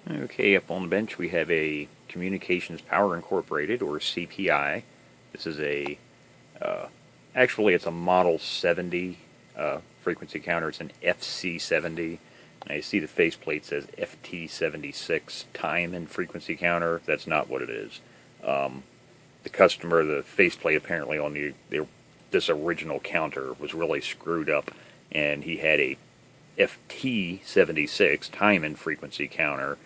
Okay, up on the bench we have a Communications Power Incorporated, or CPI. This is a, actually it's a Model 70 frequency counter. It's an FC70. Now you see the faceplate says FT76 time and frequency counter. That's not what it is. The customer, the faceplate apparently on this original counter was really screwed up, and he had a FT76 time and frequency counter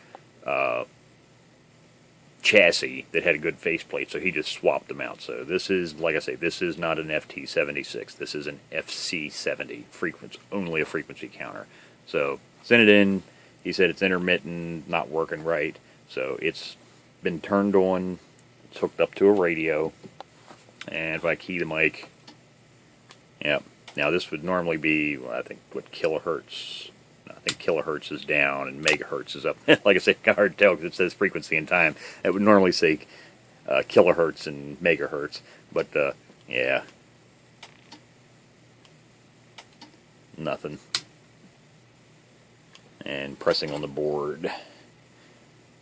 chassis that had a good faceplate, so he just swapped them out. So this is, like I say, this is not an FT76. This is an FC70 frequency, only a frequency counter. So sent it in. He said it's intermittent, not working right. So it's been turned on. It's hooked up to a radio, and if I key the mic, yeah. Now this would normally be, well, I think, what, kilohertz. I think kilohertz is down and megahertz is up. Like I said, kind of hard to tell because it says frequency and time. It would normally say kilohertz and megahertz, but yeah, nothing. And pressing on the board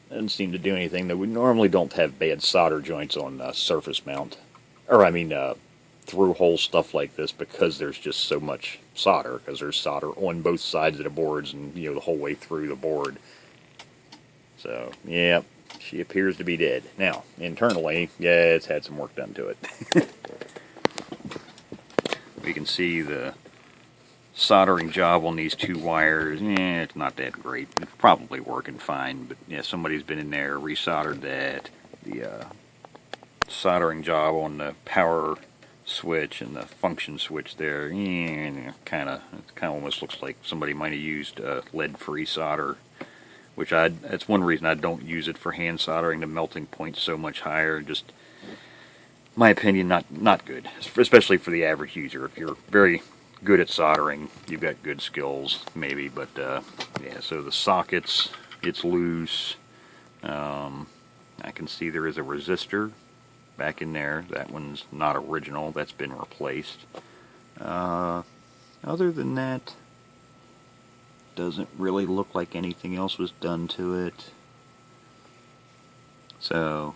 doesn't seem to do anything. Though we normally don't have bad solder joints on surface mount, or I mean through hole stuff like this, because there's just so much solder, because there's solder on both sides of the boards and, you know, the whole way through the board. So yeah, she appears to be dead. Now internally, yeah, it's had some work done to it. We can see the soldering job on these two wires. It's not that great. It's probably working fine, but yeah, somebody's been in there, resoldered that. The soldering job on the power switch and the function switch there, it kind of almost looks like somebody might have used lead-free solder, which that's one reason I don't use it for hand soldering. The melting point's so much higher. Just, my opinion, not good, especially for the average user. If you're very good at soldering, you've got good skills, maybe, but yeah, so the sockets, it's loose. I can see there is a resistor back in there. That one's not original. That's been replaced. Other than that, doesn't really look like anything else was done to it. So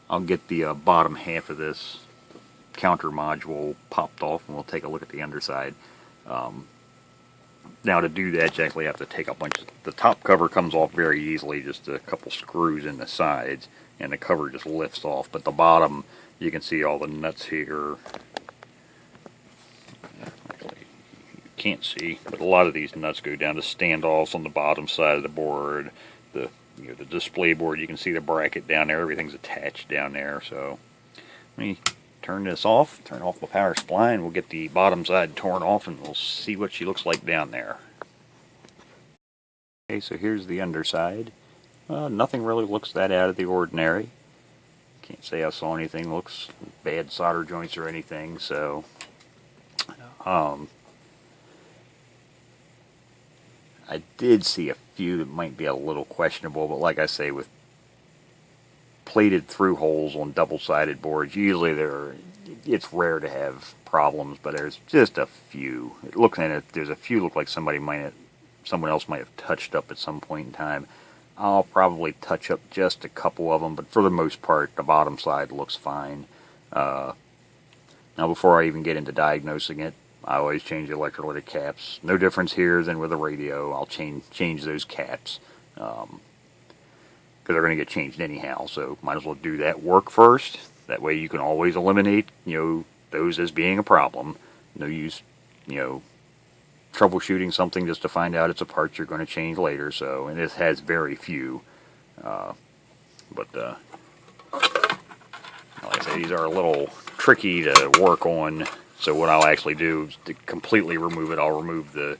I'll get the bottom half of this counter module popped off, and we'll take a look at the underside. Now to do that, you actually have to take a bunch of, the top cover comes off very easily, just a couple screws in the sides, and the cover just lifts off. But the bottom, you can see all the nuts here. Actually, you can't see, but a lot of these nuts go down to standoffs on the bottom side of the board. The display board, you can see the bracket down there. Everything's attached down there. So let me turn this off, turn off the power supply, and we'll get the bottom side torn off, and we'll see what she looks like down there. Okay, so here's the underside. Nothing really looks that out of the ordinary. Can't say I saw anything looks bad solder joints or anything. So I did see a few that might be a little questionable, but like I say, with plated through holes on double-sided boards, usually it's rare to have problems, but there's just a few. It looks, and there's a few look like someone else might have touched up at some point in time. I'll probably touch up just a couple of them, but for the most part, the bottom side looks fine. Now, before I even get into diagnosing it, I always change the electrolytic caps. No difference here than with a radio. I'll change those caps, because they're going to get changed anyhow, so might as well do that work first. That way you can always eliminate, those as being a problem. No use, troubleshooting something just to find out it's a part you're going to change later. So, and this has very few, but like I say, these are a little tricky to work on. So what I'll actually do is to completely remove it, I'll remove the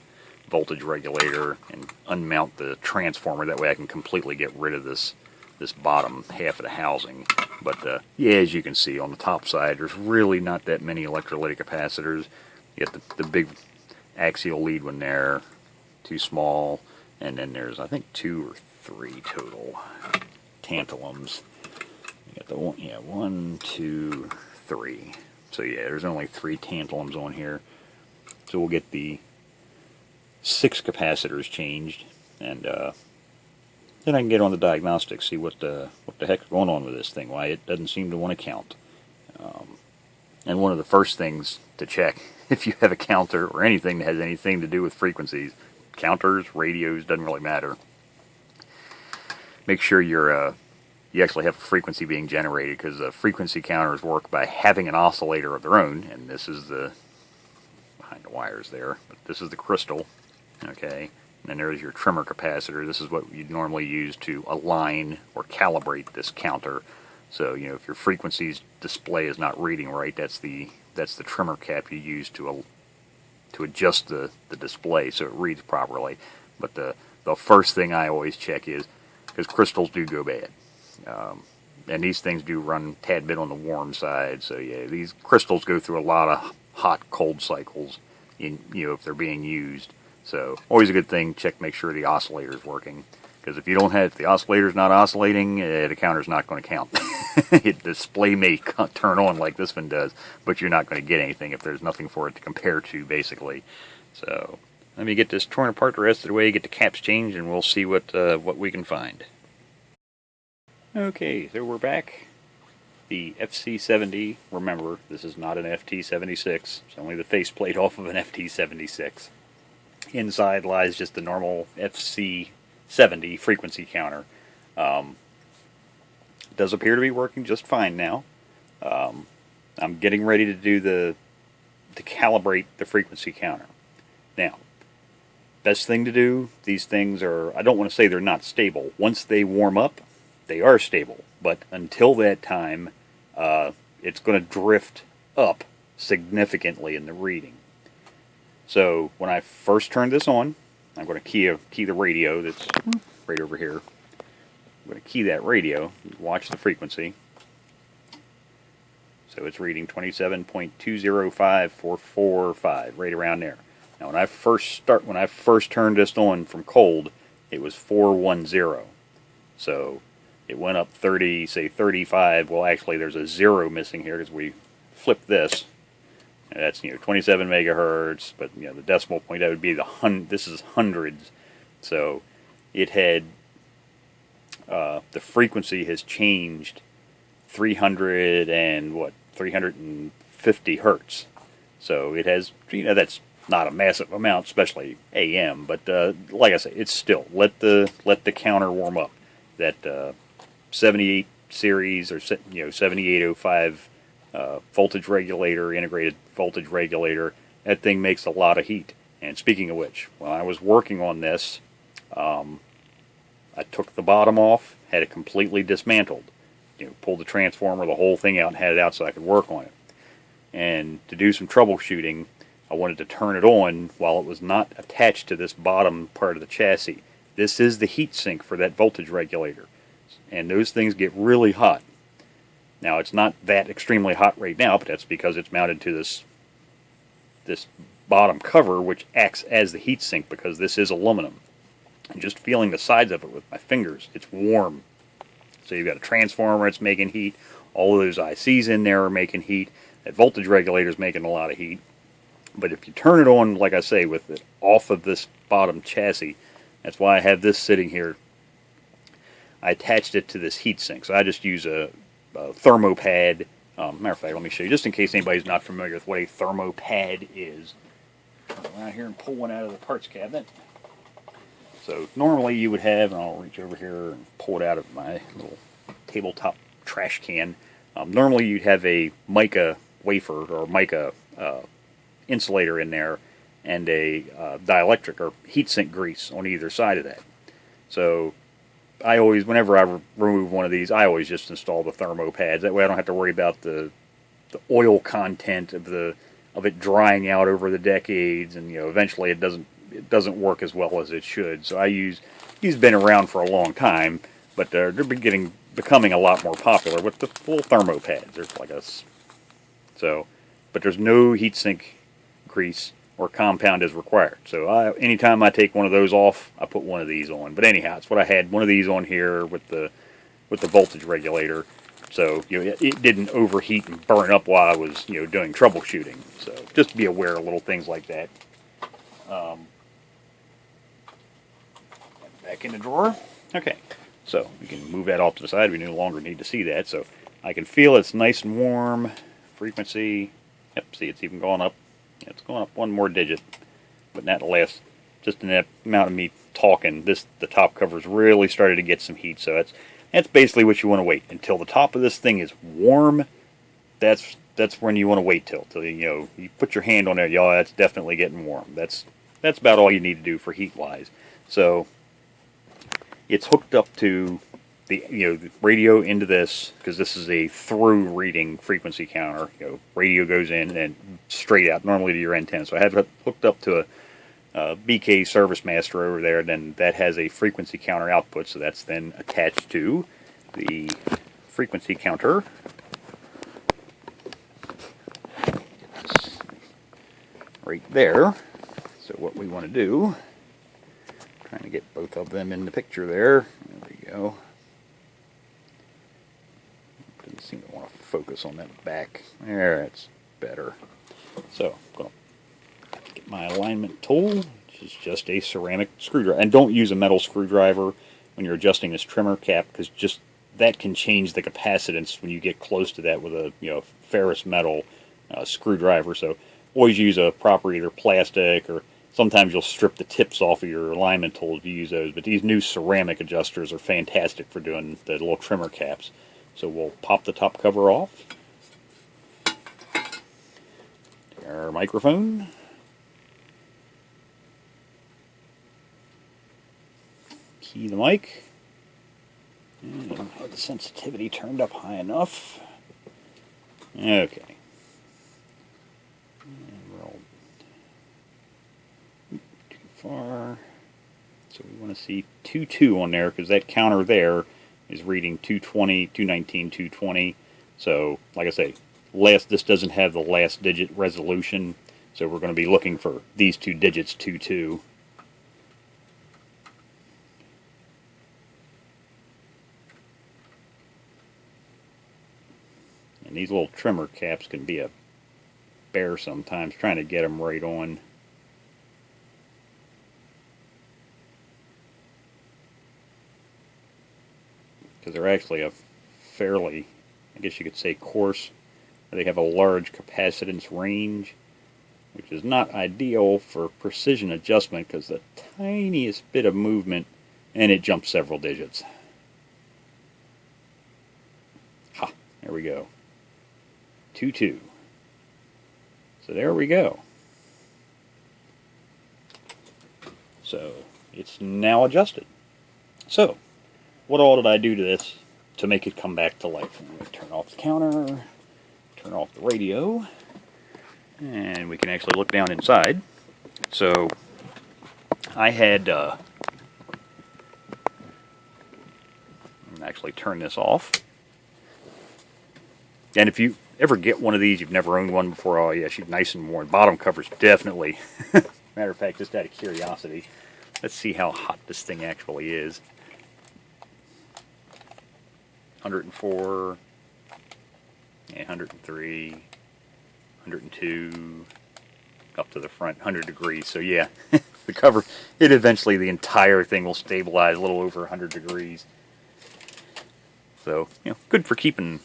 voltage regulator and unmount the transformer. That way I can completely get rid of this bottom half of the housing. But yeah, as you can see on the top side, there's really not that many electrolytic capacitors. You got the big axial lead one there, too small, and then there's, I think, 2 or 3 total tantalums. You got the one, yeah, 1, 2, 3. So yeah, there's only 3 tantalums on here. So we'll get the 6 capacitors changed, and Then I can get on the diagnostics, see what the heck's going on with this thing, why it doesn't seem to want to count. And one of the first things to check, if you have a counter or anything that has anything to do with frequencies, counters, radios, doesn't really matter. Make sure you actually have a frequency being generated, because frequency counters work by having an oscillator of their own, and this is behind the wires there, but this is the crystal, okay? And then there's your trimmer capacitor. This is what you'd normally use to align or calibrate this counter. So, if your frequencies display is not reading right, that's the trimmer cap you use to adjust the display so it reads properly. But the first thing I always check is, because crystals do go bad. And these things do run a tad bit on the warm side. So yeah, these crystals go through a lot of hot, cold cycles if they're being used. So always a good thing, make sure the oscillator is working. Because if the oscillator's not oscillating, the counter's not going to count. The display may turn on like this one does, but you're not going to get anything if there's nothing for it to compare to, basically. So let me get this torn apart the rest of the way, get the caps changed, and we'll see what we can find. Okay, so we're back. The FC70, remember, this is not an FT76. It's only the faceplate off of an FT76. Inside lies just the normal FC70 frequency counter. It does appear to be working just fine now. I'm getting ready to calibrate the frequency counter. Now, best thing to do, these things are, I don't want to say they're not stable. Once they warm up, they are stable. But until that time, it's going to drift up significantly in the reading. So when I first turn this on, I'm going to key the radio that's right over here. I'm going to key that radio, watch the frequency. So it's reading 27.205445, right around there. Now when I first turned this on from cold, it was 410. So it went up 35. Well, actually there's a 0 missing here because we flipped this. And that's 27 megahertz, but the decimal point, that would be this is hundreds. So it had the frequency has changed 350 hertz. So it has, that's not a massive amount, especially AM, but like I say, it's still, let the counter warm up. That 78 series or 7805 voltage regulator, integrated voltage regulator, that thing makes a lot of heat. And speaking of which, when I was working on this, I took the bottom off, had it completely dismantled. Pulled the transformer, the whole thing out, and had it out so I could work on it. And to do some troubleshooting, I wanted to turn it on while it was not attached to this bottom part of the chassis. This is the heat sink for that voltage regulator. And those things get really hot. Now, it's not that extremely hot right now, but that's because it's mounted to this bottom cover, which acts as the heat sink, because this is aluminum. And just feeling the sides of it with my fingers, it's warm. So you've got a transformer that's making heat. All of those ICs in there are making heat. That voltage regulator is making a lot of heat. But if you turn it on, like I say, with it off of this bottom chassis, that's why I have this sitting here. I attached it to this heat sink. So I just use a thermopad. Matter of fact, let me show you, just in case anybody's not familiar with what a thermopad is. Turn around here and pull one out of the parts cabinet. So normally you would have, and I'll reach over here and pull it out of my little tabletop trash can. Normally you'd have a mica wafer or mica insulator in there, and a dielectric or heatsink grease on either side of that. So I always, whenever I remove one of these, I always just install the thermopads. That way I don't have to worry about the oil content of it drying out over the decades, and eventually it doesn't work as well as it should. So these been around for a long time, but they're becoming a lot more popular with the full thermopads. There's like but there's no heatsink grease or compound is required. So anytime I take one of those off, I put one of these on. But anyhow, it's what I had, one of these on here with the voltage regulator. So it didn't overheat and burn up while I was doing troubleshooting. So just be aware of little things like that. Back in the drawer. Okay, so we can move that off to the side. We no longer need to see that. So I can feel it's nice and warm. Frequency, yep, see it's even going up. It's going up one more digit, but not last. Just in that amount of me talking, the top cover's really started to get some heat. So that's basically what you want to wait until the top of this thing is warm. That's when you want to wait till you put your hand on there. Yeah, that's definitely getting warm. That's about all you need to do for heat wise. So it's hooked up to the radio into this, because this is a through reading frequency counter. Radio goes in and straight out normally to your antenna. So I have it hooked up to a BK Service Master over there. Then that has a frequency counter output. So that's then attached to the frequency counter. Right there. So what we want to do, trying to get both of them in the picture there. There we go. Didn't seem to want to focus on that back. There, that's better. So I'm going to get my alignment tool, which is just a ceramic screwdriver. And don't use a metal screwdriver when you're adjusting this trimmer cap, because just that can change the capacitance when you get close to that with a ferrous metal screwdriver. So always use a proper either plastic, or sometimes you'll strip the tips off of your alignment tool if you use those. But these new ceramic adjusters are fantastic for doing the little trimmer caps. So we'll pop the top cover off. Our microphone. Key the mic. And have the sensitivity turned up high enough. Okay. Far. So we want to see 22 on there, because that counter there is reading 220, 219, 220. So, like I say, this doesn't have the last digit resolution, so we're going to be looking for these two digits, 22. And these little trimmer caps can be a bear sometimes, trying to get them right on. Because they're actually a fairly, I guess you could say, coarse. They have a large capacitance range, which is not ideal for precision adjustment, because the tiniest bit of movement, and it jumps several digits. Ha, there we go. 22. So there we go. So it's now adjusted. So what all did I do to this to make it come back to life? I'm going to turn off the counter, turn off the radio, and we can actually look down inside. So I had actually turn this off. And if you ever get one of these, you've never owned one before, oh yeah, she's nice and warm. Bottom cover's definitely. Matter of fact, just out of curiosity, let's see how hot this thing actually is. 104, 103, 102, up to the front, 100 degrees. So yeah, the cover, the entire thing will stabilize a little over 100 degrees. So, good for keeping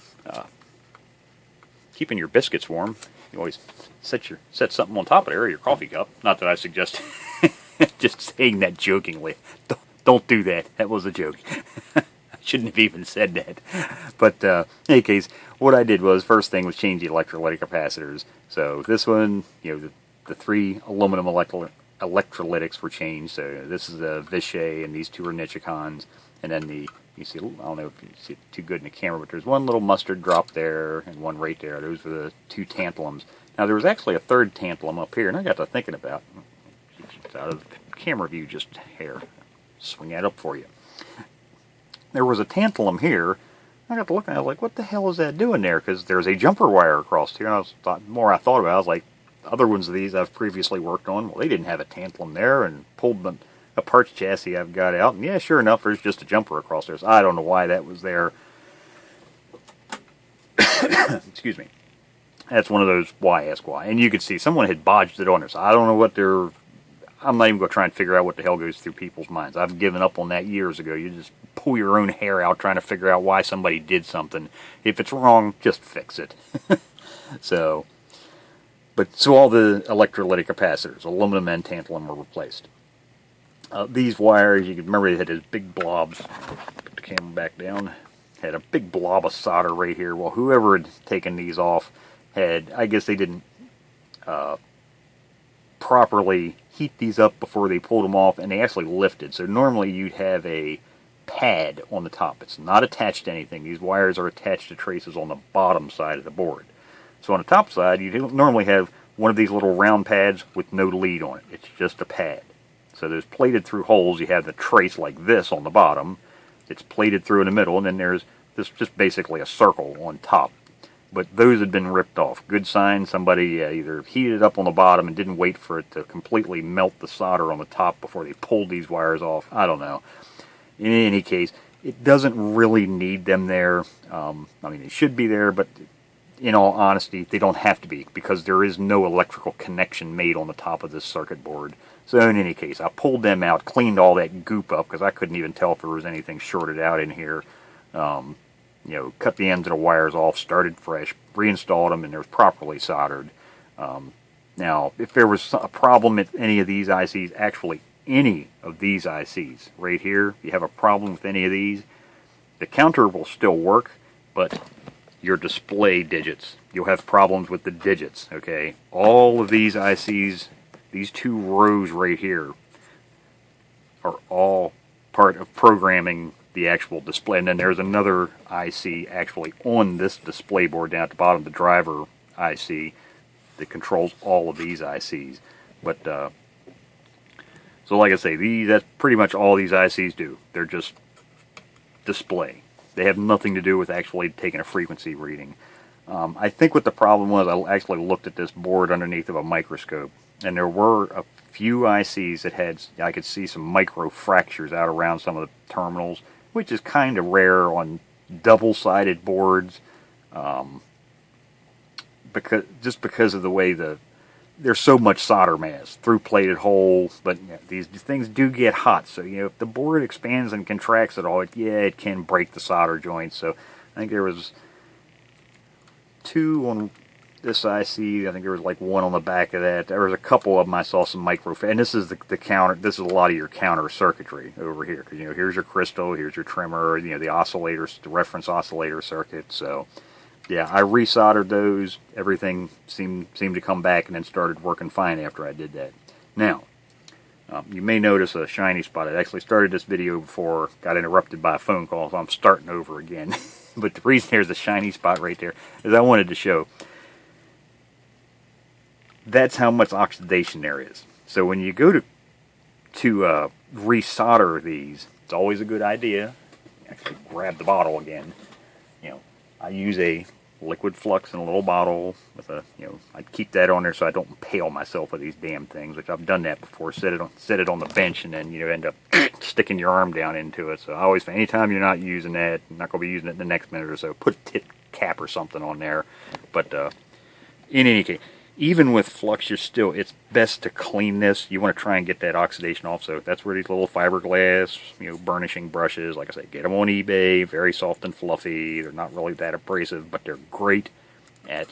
your biscuits warm. You always set something on top of there, or your coffee cup. Not that I suggest, just saying that jokingly. Don't do that. That was a joke. Shouldn't have even said that. But in any case, what I did was, first thing was change the electrolytic capacitors. So this one, the three aluminum electrolytics were changed. So this is a Vishay, and these two are Nichicons. And then you see, I don't know if you see it too good in the camera, but there's one little mustard drop there and one right there. Those were the two tantalums. Now there was actually a third tantalum up here, and I got to thinking about, it's out of the camera view, just here. Swing that up for you. There was a tantalum here. I got to looking, I was like, what the hell is that doing there? Because there's a jumper wire across here. And the more I thought about it, I was like, other ones of these I've previously worked on, well, they didn't have a tantalum there, and pulled a parts chassis I've got out, and yeah, sure enough, there's just a jumper across there. So I don't know why that was there. Excuse me. That's one of those why ask why. And you could see someone had bodged it on there. So I don't know what I'm not even going to try and figure out what the hell goes through people's minds. I've given up on that years ago. You just pull your own hair out trying to figure out why somebody did something. If it's wrong, just fix it. So all the electrolytic capacitors, aluminum and tantalum, were replaced. These wires, you can remember they had those big blobs. Put the camera back down. Had a big blob of solder right here. Well, whoever had taken these off had, I guess they didn't properly heat these up before they pulled them off, and they actually lifted. So normally you'd have a pad on the top. It's not attached to anything. These wires are attached to traces on the bottom side of the board. So on the top side, you normally have one of these little round pads with no lead on it. It's just a pad. So there's plated through holes. You have the trace like this on the bottom. It's plated through in the middle, and then there's this just basically a circle on top. But those had been ripped off. Good sign somebody either heated it up on the bottom and didn't wait for it to completely melt the solder on the top before they pulled these wires off. I don't know. In any case, it doesn't really need them there. I mean, they should be there, but in all honesty, they don't have to be, because there is no electrical connection made on the top of this circuit board. So in any case, I pulled them out, cleaned all that goop up, because I couldn't even tell if there was anything shorted out in here. You know, cut the ends of the wires off, started fresh, reinstalled them, and they're properly soldered. Now, if there was a problem with any of these ICs, actually any of these ICs right here, if you have a problem with any of these, the counter will still work, but your display digits, you'll have problems with the digits, okay? All of these ICs, these two rows right here, are all part of programming the actual display. And then there's another IC actually on this display board down at the bottom, the driver IC, that controls all of these ICs. But so like I say, that's pretty much all these ICs do. They're just display. They have nothing to do with actually taking a frequency reading. I think what the problem was, I actually looked at this board underneath of a microscope, and there were a few ICs that had, I could see some micro fractures out around some of the terminals, which is kind of rare on double-sided boards, because of the way there's so much solder mass through plated holes. But these things do get hot, so if the board expands and contracts at all, it can break the solder joints. So I think there was 2 on this IC. I think there was like 1 on the back of that. There was a couple of them I saw some micro, and this is the counter. This is a lot of your counter circuitry over here, because here's your crystal, here's your trimmer, the oscillators, the reference oscillator circuit. So yeah, I resoldered those. Everything seemed to come back and then started working fine after I did that. Now, you may notice a shiny spot. I actually started this video before, got interrupted by a phone call, so I'm starting over again. But the reason there's a shiny spot right there is I wanted to show that's how much oxidation there is. So when you go to resolder these, it's always a good idea. Actually, grab the bottle again. I use a liquid flux in a little bottle with a, I keep that on there so I don't impale myself with these damn things, which I've done that before. Set it on the bench, and then end up sticking your arm down into it. So I always, anytime you're not using that, you're not going to be using it in the next minute or so, put a tip cap or something on there. But in any case, even with flux, it's best to clean this. You want to try and get that oxidation off. So that's where these little fiberglass, burnishing brushes, like I say, get them on eBay. Very soft and fluffy. They're not really that abrasive, but they're great at,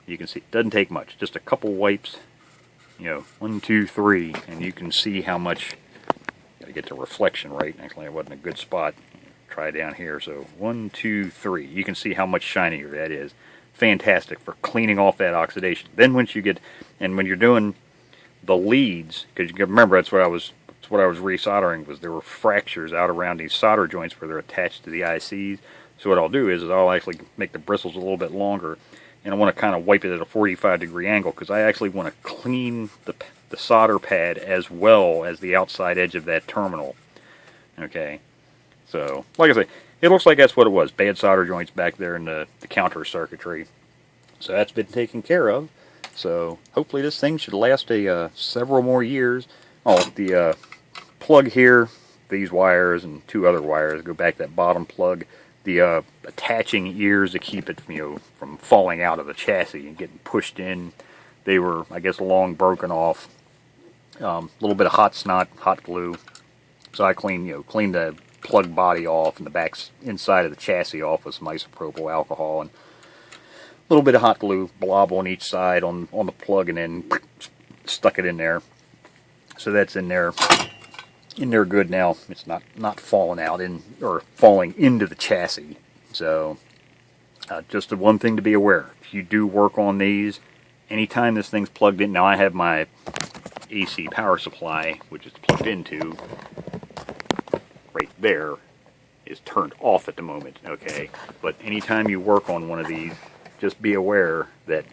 you can see, it doesn't take much. Just a couple wipes, 1, 2, 3, and you can see how much, gotta get the reflection right. Actually, it wasn't a good spot. Try down here. So 1, 2, 3. You can see how much shinier that is. Fantastic for cleaning off that oxidation. Then once you get, and when you're doing the leads, because you can remember that's what I was resoldering, was there were fractures out around these solder joints where they're attached to the ICs. So what I'll do is I'll actually make the bristles a little bit longer, and I want to kind of wipe it at a 45-degree angle, because I actually want to clean the solder pad as well as the outside edge of that terminal. Okay, so like I say, it looks like that's what it was. Bad solder joints back there in the counter circuitry. So that's been taken care of. So hopefully this thing should last several more years. Oh, the plug here, these wires and 2 other wires, go back to that bottom plug. The attaching ears to keep it from falling out of the chassis and getting pushed in, they were, I guess, long broken off. A little bit of hot snot, hot glue. So I clean the plug body off and the back inside of the chassis off with some isopropyl alcohol and a little bit of hot glue, blob on each side on the plug, and then stuck it in there. So that's in there good now. It's not falling out or falling into the chassis. So just the one thing to be aware: if you do work on these, anytime this thing's plugged in. Now I have my AC power supply, which is plugged into right there, is turned off at the moment. Okay, but anytime you work on one of these, just be aware that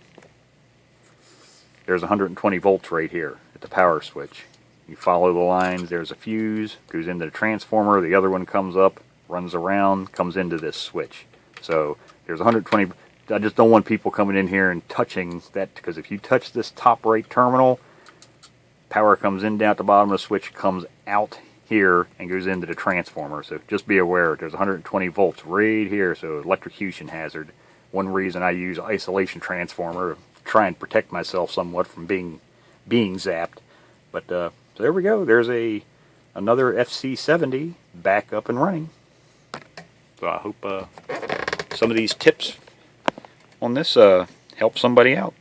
there's 120 volts right here at the power switch. You follow the lines, there's a fuse, goes into the transformer, the other one comes up, runs around, comes into this switch. So there's 120. I just don't want people coming in here and touching that, because if you touch this top right terminal, power comes in down at the bottom of the switch, comes out here and goes into the transformer. So just be aware, there's 120 volts right here, so electrocution hazard. One reason I use isolation transformer to try and protect myself somewhat from being zapped. But so there we go. There's another FC70 back up and running. So I hope some of these tips on this help somebody out.